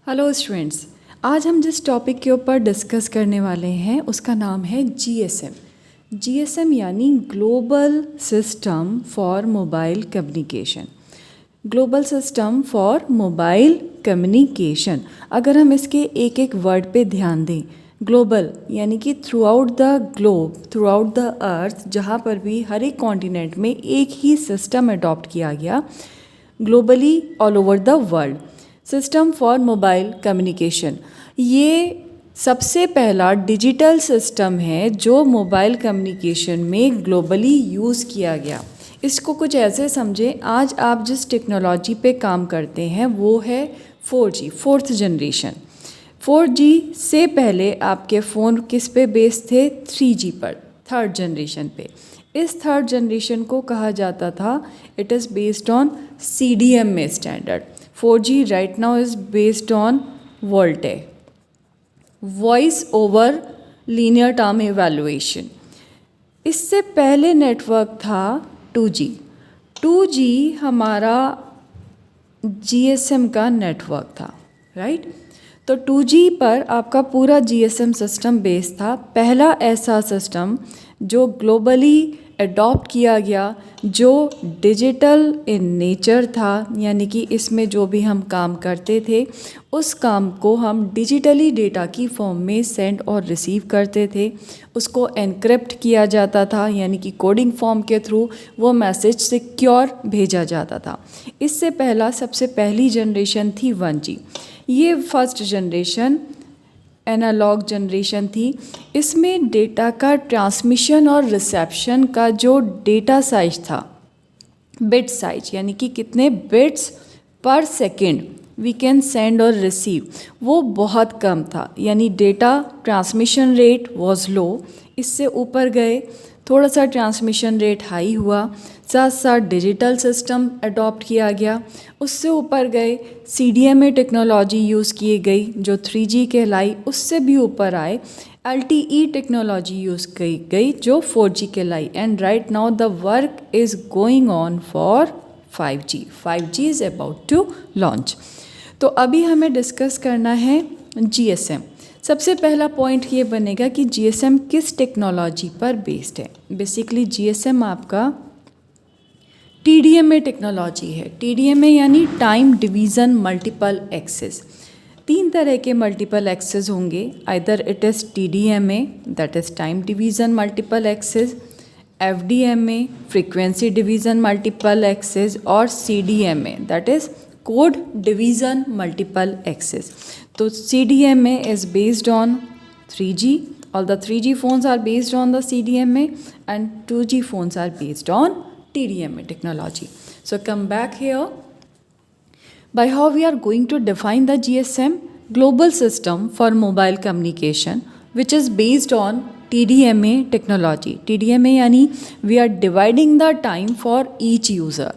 Hello students, आज हम जिस टॉपिक के ऊपर डिस्कस करने वाले हैं उसका नाम है जीएसएम। जीएसएम यानी global system for mobile communication. Global system for mobile communication. अगर हम इसके एक एक वर्ड पे ध्यान दें, ग्लोबल यानी कि through out the globe, through out the earth, जहाँ पर भी हर एक कॉन्टिनेंट में एक ही सिस्टम अडॉप्ट किया गया, globally all over the world. System for mobile communication, ये सबसे पहला डिजिटल सिस्टम है जो मोबाइल कम्युनिकेशन में ग्लोबली यूज़ किया गया। इसको कुछ ऐसे समझें, आज आप जिस टेक्नोलॉजी पे काम करते हैं वो है 4G, फोर्थ जनरेशन। 4G से पहले आपके फ़ोन किस पे बेस्ड थे? 3G पर, थर्ड जनरेशन पे। इस थर्ड जनरेशन को कहा जाता था, it is based on CDMA standard. 4G right now is based on VoLTE, Voice over Linear Term Evaluation। इससे पहले नेटवर्क था 2G। 2G हमारा GSM का नेटवर्क था, राइट? तो 2G पर आपका पूरा GSM सिस्टम बेस था, पहला ऐसा सिस्टम जो ग्लोबली अडॉप्ट किया गया, जो डिजिटल इन नेचर था, यानी कि इसमें जो भी हम काम करते थे उस काम को हम डिजिटली डेटा की फॉर्म में सेंड और रिसीव करते थे। उसको एनक्रिप्ट किया जाता था, यानी कि कोडिंग फॉर्म के थ्रू वो मैसेज सिक्योर भेजा जाता था। इससे पहला सबसे पहली जनरेशन थी 1G। ये फर्स्ट जनरेशन एनालॉग जनरेशन थी। इसमें डेटा का ट्रांसमिशन और रिसेप्शन का जो डेटा साइज था, बिट साइज, यानी कि कितने बिट्स पर सेकेंड वी कैन सेंड और रिसीव, वो बहुत कम था। यानी डेटा ट्रांसमिशन रेट वॉज लो। इससे ऊपर गए, थोड़ा सा ट्रांसमिशन रेट हाई हुआ, साथ साथ डिजिटल सिस्टम अडॉप्ट किया गया। उससे ऊपर गए, CDMA टेक्नोलॉजी यूज़ की गई जो 3G कहलाई। उससे भी ऊपर आए, LTE टेक्नोलॉजी यूज़ की गई जो 4G कहलाई। And right now the work is going on for 5G। 5G is about to launch. तो अभी हमें डिस्कस करना है GSM। सबसे पहला पॉइंट ये बनेगा कि GSM किस टेक्नोलॉजी पर बेस्ड है। बेसिकली GSM आपका TDMA टेक्नोलॉजी है। TDMA यानी टाइम डिवीज़न मल्टीपल एक्सेस। 3 तरह के मल्टीपल एक्सेस होंगे, either it is TDMA that is time division multiple access, FDMA frequency division multiple access, और CDMA that is code division multiple access. तो CDMA is based on 3G. All the 3G phones are based on the CDMA and 2G phones are based on TDMA technology. So come back here. By how we are going to define the GSM? Global System for Mobile Communication, which is based on TDMA technology. TDMA यानी we are dividing the time for each user.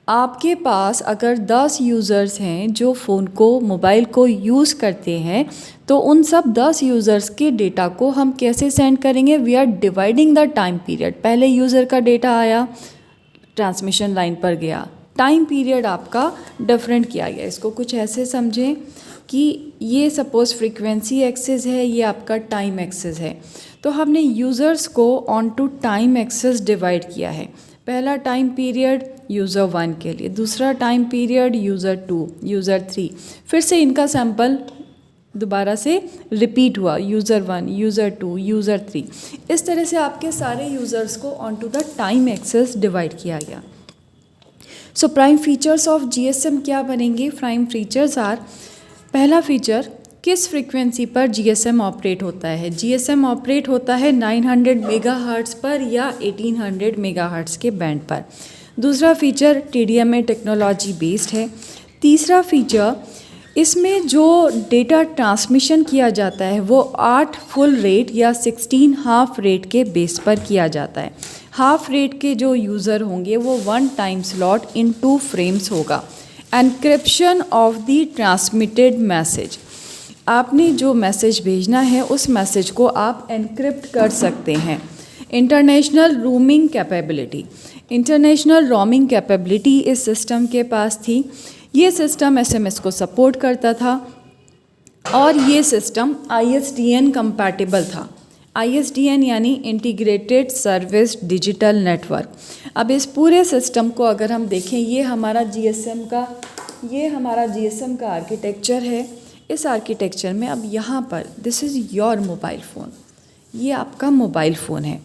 आपके पास अगर 10 users हैं जो phone को, mobile को use करते हैं, तो उन सब 10 यूज़र्स के डेटा को हम कैसे सेंड करेंगे? We are dividing the time period. पहले यूज़र का डेटा आया, ट्रांसमिशन लाइन पर गया, टाइम पीरियड आपका डिफरेंट किया गया। इसको कुछ ऐसे समझें कि ये सपोज़ फ्रीक्वेंसी एक्सेस है, ये आपका टाइम एक्सेस है। तो हमने यूज़र्स को on to time access divide किया है। पहला टाइम पीरियड यूज़र 1 के लिए, दूसरा टाइम पीरियड यूज़र 2, यूज़र 3, फिर से इनका सैम्पल दोबारा से रिपीट हुआ, यूज़र 1, यूज़र 2, यूज़र 3। इस तरह से आपके सारे यूज़र्स को on to the time access divide किया गया। So prime features of GSM क्या बनेंगे? प्राइम फीचर्स आर, पहला फीचर, किस फ्रीक्वेंसी पर GSM ऑपरेट होता है? GSM ऑपरेट होता है 900 मेगाहर्ट्ज़ पर या 1800 मेगाहर्ट्ज़ के बैंड पर। दूसरा फीचर, TDMA टेक्नोलॉजी बेस्ड है। तीसरा फीचर, इसमें जो डेटा ट्रांसमिशन किया जाता है वो 8 फुल रेट या 16 हाफ रेट के बेस पर किया जाता है। हाफ रेट के जो यूज़र होंगे वो 1 टाइम स्लॉट इन 2 फ्रेम्स होगा। Encryption of the transmitted message, आपने जो मैसेज भेजना है उस मैसेज को आप एनक्रिप्ट कर सकते हैं। International roaming capability, international roaming capability इस सिस्टम के पास थी। ये सिस्टम SMS को सपोर्ट करता था। और ये सिस्टम ISDN कंपैटिबल था। ISDN यानी इंटीग्रेटेड सर्विस डिजिटल नेटवर्क। अब इस पूरे सिस्टम को अगर हम देखें, ये हमारा GSM का आर्किटेक्चर है। इस आर्किटेक्चर में अब यहाँ पर this is your mobile phone, ये आपका मोबाइल फ़ोन है।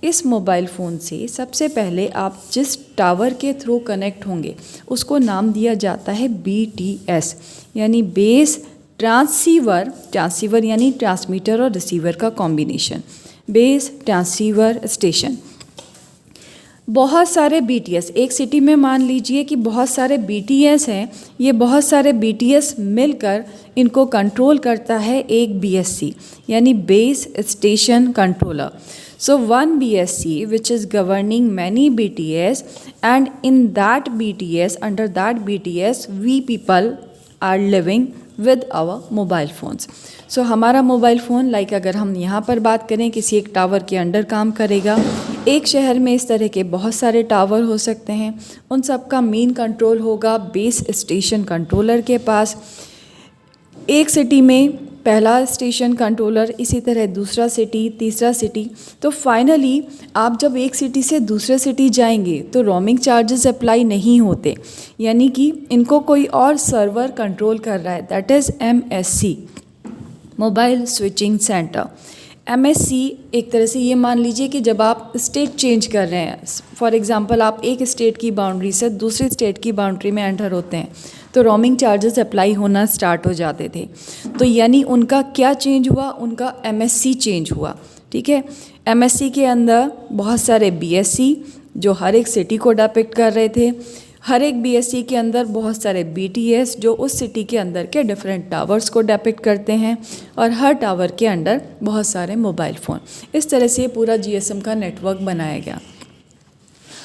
इस मोबाइल फ़ोन से सबसे पहले आप जिस टावर के थ्रू कनेक्ट होंगे उसको नाम दिया जाता है BTS यानी बेस ट्रांसीवर यानी ट्रांसमीटर और रिसीवर का कॉम्बिनेशन, बेस ट्रांसीवर स्टेशन। बहुत सारे BTS एक सिटी में, मान लीजिए कि बहुत सारे BTS हैं, ये बहुत सारे BTS मिलकर इनको कंट्रोल करता है एक BSC यानी base station controller. So one BSC which is governing many BTS, and in that BTS, under that BTS we people are living with our mobile phones. So हमारा मोबाइल फ़ोन लाइक अगर हम यहाँ पर बात करें किसी एक टावर के अंडर काम करेगा। एक शहर में इस तरह के बहुत सारे टावर हो सकते हैं, उन सब का मेन कंट्रोल होगा बेस स्टेशन कंट्रोलर के पास। एक सिटी में पहला स्टेशन कंट्रोलर, इसी तरह दूसरा सिटी, तीसरा सिटी। तो फाइनली आप जब एक सिटी से दूसरे सिटी जाएंगे तो रोमिंग चार्जेस अप्लाई नहीं होते, यानी कि इनको कोई और सर्वर कंट्रोल कर रहा है, that is MSC mobile switching centre. MSC एक तरह से ये मान लीजिए कि जब आप स्टेट चेंज कर रहे हैं, फॉर एग्जांपल आप एक स्टेट की बाउंड्री से दूसरी स्टेट की बाउंड्री में एंटर होते हैं तो रोमिंग चार्जेस अप्लाई होना स्टार्ट हो जाते थे। तो यानी उनका क्या चेंज हुआ, उनका MSC चेंज हुआ। ठीक है, MSC के अंदर बहुत सारे BSC जो हर एक सिटी को डिपिक्ट कर रहे थे, हर एक BSC के अंदर बहुत सारे BTS जो उस सिटी के अंदर के डिफरेंट टावर्स को डिपिक्ट करते हैं, और हर टावर के अंदर बहुत सारे मोबाइल फ़ोन। इस तरह से पूरा GSM का नेटवर्क बनाया गया।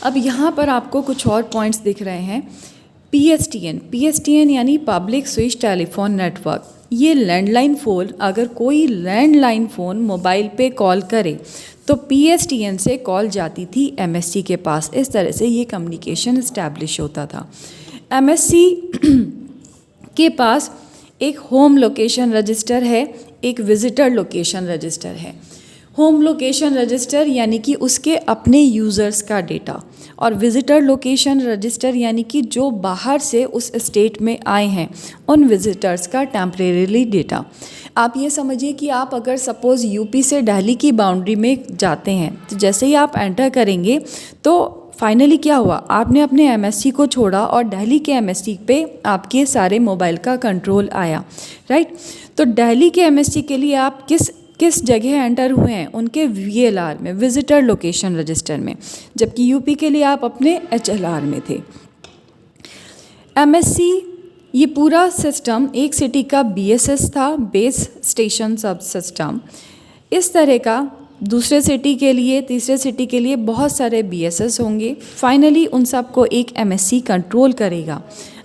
अब यहाँ पर आपको कुछ और पॉइंट्स दिख रहे हैं। PSTN यानी पब्लिक स्विच टेलीफोन नेटवर्क। ये लैंडलाइन फ़ोन, अगर कोई लैंडलाइन फ़ोन मोबाइल पे कॉल करे तो PSTN से कॉल जाती थी MSC के पास। इस तरह से ये कम्युनिकेशन इस्टेब्लिश होता था। MSC के पास एक होम लोकेशन रजिस्टर है, एक विजिटर लोकेशन रजिस्टर है। होम लोकेशन रजिस्टर यानी कि उसके अपने यूज़र्स का डेटा, और विज़िटर लोकेशन रजिस्टर यानी कि जो बाहर से उस स्टेट में आए हैं उन विज़िटर्स का टेम्परेरीली डेटा। आप ये समझिए कि आप अगर सपोज़ यूपी से दिल्ली की बाउंड्री में जाते हैं तो जैसे ही आप एंटर करेंगे तो फाइनली क्या हुआ, आपने अपने MSC को छोड़ा और दिल्ली के MSC पे आपके सारे मोबाइल का कंट्रोल आया, राइट। तो दिल्ली के MSC के लिए आप किस जगह एंटर हुए हैं, उनके VLR में, विजिटर लोकेशन रजिस्टर में, जबकि यूपी के लिए आप अपने HLR में थे। MSC ये पूरा सिस्टम एक सिटी का BSS था, बेस स्टेशन सब सिस्टम। इस तरह का दूसरे सिटी के लिए, तीसरे सिटी के लिए बहुत सारे BSS होंगे। फाइनली उन सब को एक MSC कंट्रोल करेगा।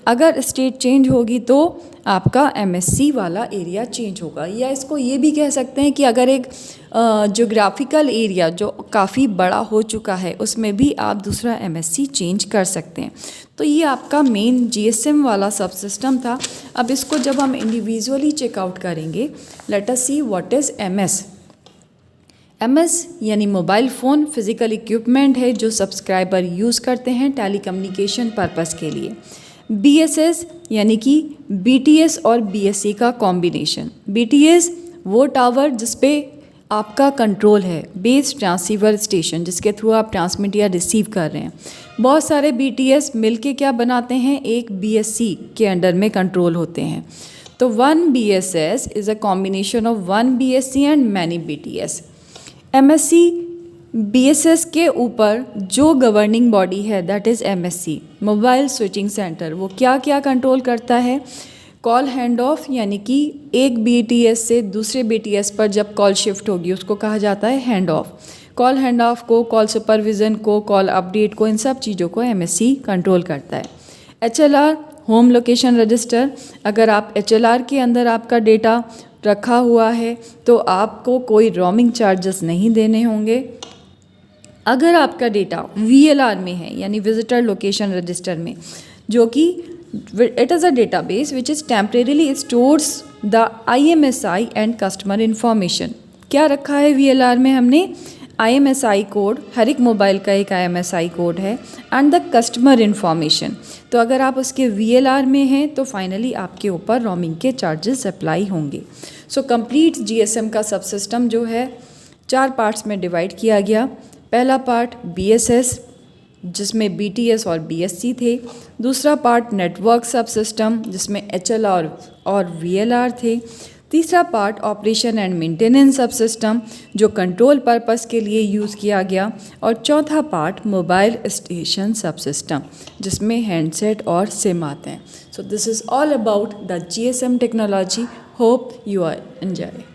अगर स्टेट चेंज होगी तो आपका MSC वाला एरिया चेंज होगा, या इसको ये भी कह सकते हैं कि अगर एक ज्योग्राफिकल एरिया जो काफ़ी बड़ा हो चुका है उसमें भी आप दूसरा MSC चेंज कर सकते हैं। तो ये आपका मेन GSM वाला सब सिस्टम था। अब इसको जब हम इंडिविजुअली चेकआउट करेंगे, let us see what is MS यानी मोबाइल फ़ोन फिज़िकल इक्विपमेंट है जो सब्सक्राइबर यूज़ करते हैं टेलीकम्युनिकेशन पर्पज़ के लिए। BSS यानी कि BTS और BSC का कॉम्बिनेशन। BTS वो टावर जिस पे आपका कंट्रोल है, बेस ट्रांसीवर स्टेशन, जिसके थ्रू आप ट्रांसमिट या रिसीव कर रहे हैं। बहुत सारे BTS मिलके क्या बनाते हैं, एक BSC के अंडर में कंट्रोल होते हैं। तो one BSS is a combination of one BSC and many BTS। MSC BSS के ऊपर जो गवर्निंग बॉडी है that is MSC mobile switching centre. वो क्या क्या कंट्रोल करता है, कॉल हैंड ऑफ, यानी कि एक BTS से दूसरे BTS पर जब कॉल शिफ्ट होगी उसको कहा जाता है hand of. Call hand of को, कॉल सुपरविज़न को, कॉल अपडेट को, इन सब चीज़ों को MSC कंट्रोल करता है। HLR home location register. अगर आप HLR के अंदर आपका डेटा रखा हुआ है तो आपको कोई रोमिंग चार्जेस नहीं देने होंगे। अगर आपका डेटा VLR में है यानी विजिटर लोकेशन रजिस्टर में, जो कि it is a database which is temporarily stores the IMSI and customer information. क्या रखा है VLR में हमने? IMSI कोड, हर एक मोबाइल का एक IMSI कोड है, एंड द कस्टमर इन्फॉर्मेशन। तो अगर आप उसके VLR में हैं तो फाइनली आपके ऊपर रोमिंग के चार्जेस अप्लाई होंगे। सो कंप्लीट GSM का सब सिस्टम जो है 4 पार्ट्स में डिवाइड किया गया। पहला पार्ट BSS जिसमें BTS और BSC थे। दूसरा पार्ट नेटवर्क सब सिस्टम जिसमें HLR और VLR थे। तीसरा part operation and maintenance sub system जो कंट्रोल पर्पस के लिए यूज़ किया गया। और चौथा part mobile station sub system जिसमें हैंडसेट और सिम आते हैं। So this is all about the GSM technology. Hope you are enjoy.